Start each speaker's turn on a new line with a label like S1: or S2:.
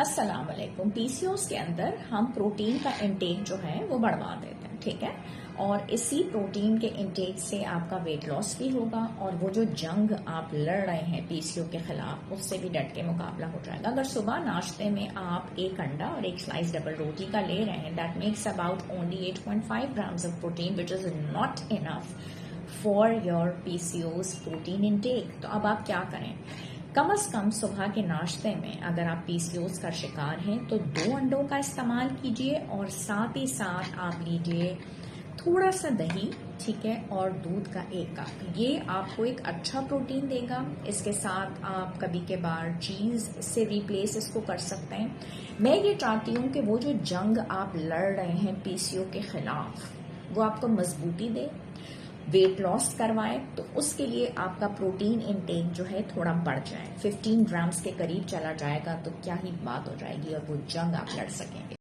S1: अस्सलाम वालेकुम। पीसीओएस के अंदर हम प्रोटीन का इंटेक जो है वो बढ़वा देते हैं, ठीक है। और इसी प्रोटीन के इंटेक से आपका वेट लॉस भी होगा और वो जो जंग आप लड़ रहे हैं पीसीओ के खिलाफ उससे भी डट के मुकाबला हो जाएगा। अगर सुबह नाश्ते में आप एक अंडा और एक स्लाइस डबल रोटी का ले रहे हैं, that makes about only 8.5 grams of protein which is not enough for your PCOS protein intake. तो अब आप क्या करें, कम से कम सुबह के नाश्ते में अगर आप पीसीओएस का शिकार हैं तो 2 अंडों का इस्तेमाल कीजिए और साथ ही साथ आप लीजिए थोड़ा सा दही, ठीक है, और दूध का 1 कप। ये आपको एक अच्छा प्रोटीन देगा। इसके साथ आप कभी के बार चीज से रिप्लेस इसको कर सकते हैं। मैं ये चाहती हूँ कि वो जो जंग आप लड़ रहे हैं पीसीओ के खिलाफ वो आपको मजबूती दे, वेट लॉस करवाए। तो उसके लिए आपका प्रोटीन इनटेक जो है थोड़ा बढ़ जाए, 15 ग्राम्स के करीब चला जाएगा तो क्या ही बात हो जाएगी और वो जंग आप लड़ सकेंगे।